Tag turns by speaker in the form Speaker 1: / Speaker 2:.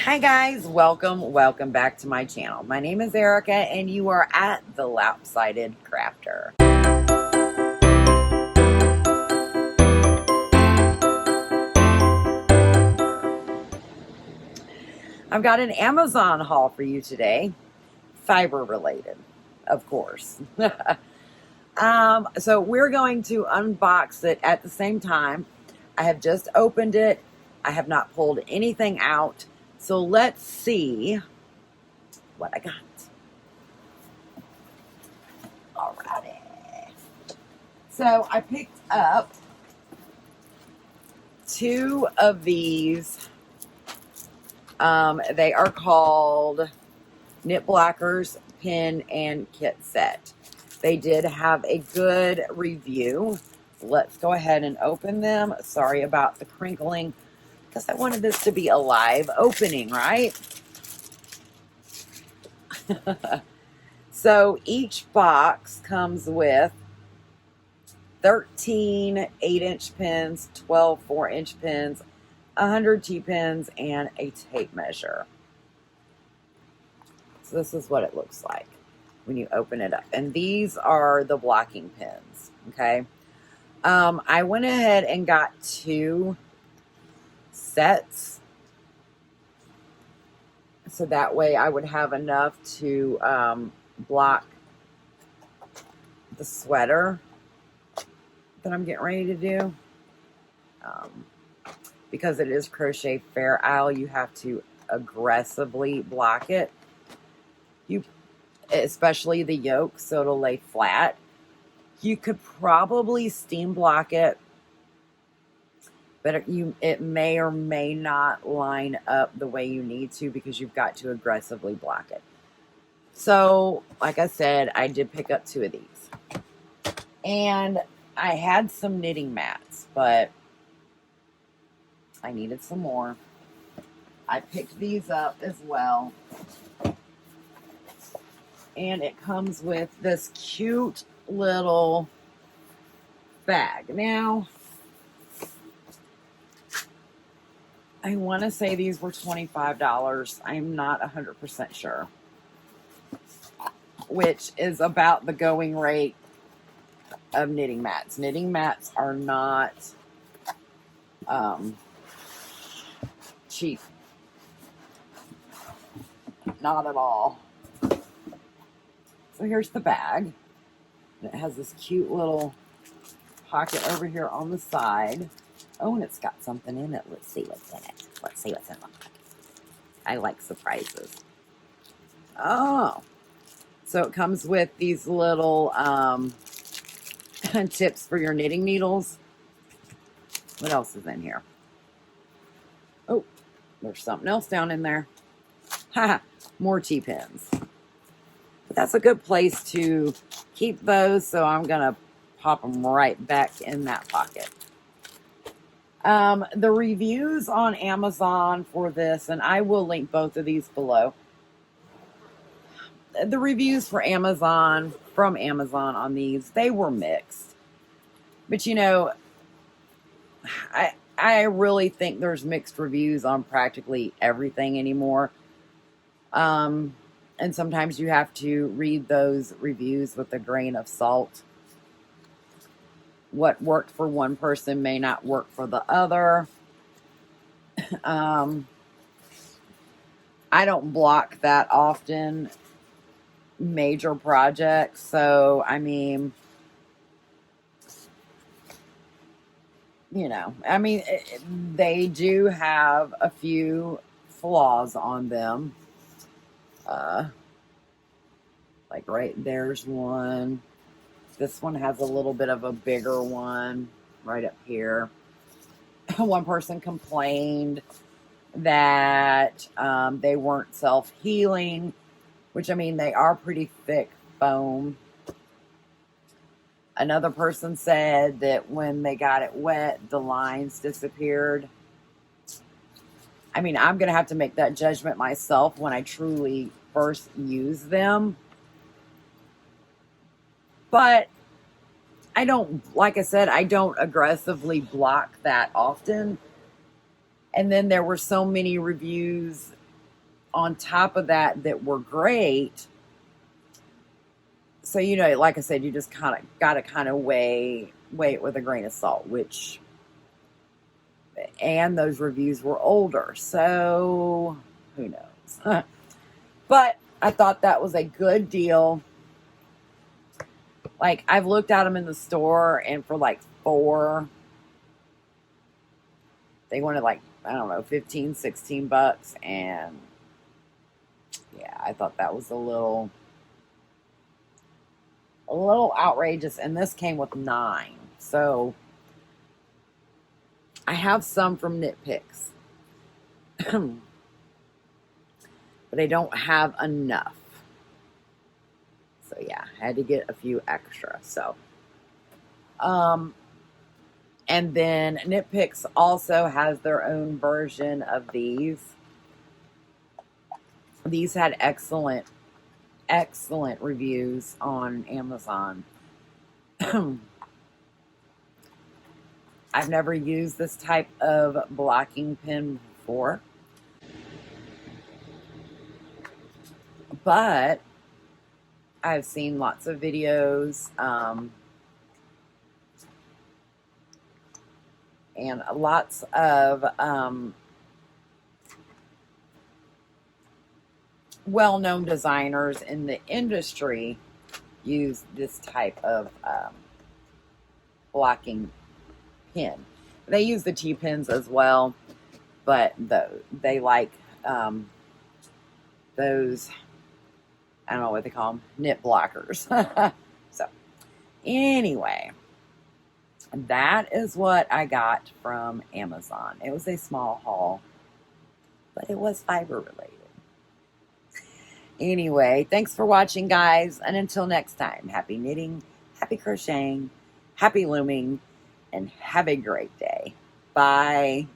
Speaker 1: Hi guys, welcome back to my channel. My name is Erica and you are at the Lopsided Crafter. I've got an Amazon haul for you today, fiber related, of course. So we're going to unbox it at the same time. I have just opened it. I have not pulled anything out. So let's see what I got. Alrighty. So I picked up two of these. They are called Knit Blockers Pin and Kit Set. They did have a good review. Let's go ahead and open them. Sorry about the crinkling, because I wanted this to be a live opening, right? So each box comes with 13 8-inch pins, 12 4-inch pins, 100 T-pins, and a tape measure. So this is what it looks like when you open it up. And these are the blocking pins, okay? I went ahead and got two sets. So that way I would have enough to block the sweater that I'm getting ready to do. Because it is Crochet Fair Isle, you have to aggressively block it. Especially the yoke, so it'll lay flat. You could probably steam block it, but it may or may not line up the way you need to, because you've got to aggressively block it. So, like I said, I did pick up two of these. And I had some knitting mats, but I needed some more. I picked these up as well. And it comes with this cute little bag. Now, I want to say these were $25. I'm not 100% sure. Which is about the going rate of knitting mats. Knitting mats are not cheap. Not at all. So here's the bag. And it has this cute little pocket over here on the side. Oh, and it's got something in it. Let's see what's in it. Let's see what's in it. I like surprises. Oh. So it comes with these little tips for your knitting needles. What else is in here? Oh, there's something else down in there. Ha! More T-pins. But that's a good place to keep those, so I'm going to pop them right back in that pocket. The reviews on Amazon for this, and I will link both of these below. The reviews from Amazon on these, they were mixed. But, you know, I really think there's mixed reviews on practically everything anymore. And sometimes you have to read those reviews with a grain of salt. What worked for one person may not work for the other. I don't block that often, major projects. So, I mean, you know, they do have a few flaws on them. Like right there's one. This one has a little bit of a bigger one right up here. One person complained that they weren't self-healing, which, I mean, they are pretty thick foam. Another person said that when they got it wet, the lines disappeared. I mean, I'm going to have to make that judgment myself when I truly first use them. But I don't, like I said, I don't aggressively block that often. And then there were so many reviews on top of that were great. So, you know, like I said, you just kind of got to kind of weigh it with a grain of salt, which, and those reviews were older, so who knows. But I thought that was a good deal. Like, I've looked at them in the store, and for like $4, they wanted like, I don't know, 15, 16 bucks. And yeah, I thought that was a little outrageous. And this came with 9. So I have some from Knit Picks, but I don't have enough. So yeah, I had to get a few extra. So, and then Knit Picks also has their own version of these. These had excellent reviews on Amazon. I've never used this type of blocking pin before, but I've seen lots of videos and lots of well-known designers in the industry use this type of blocking pin. They use the T-pins as well, but they like those, I don't know what they call them, knit blockers. So anyway, that is what I got from Amazon. It was a small haul, but it was fiber related. Anyway, thanks for watching, guys. And until next time, happy knitting, happy crocheting, happy looming, and have a great day. Bye.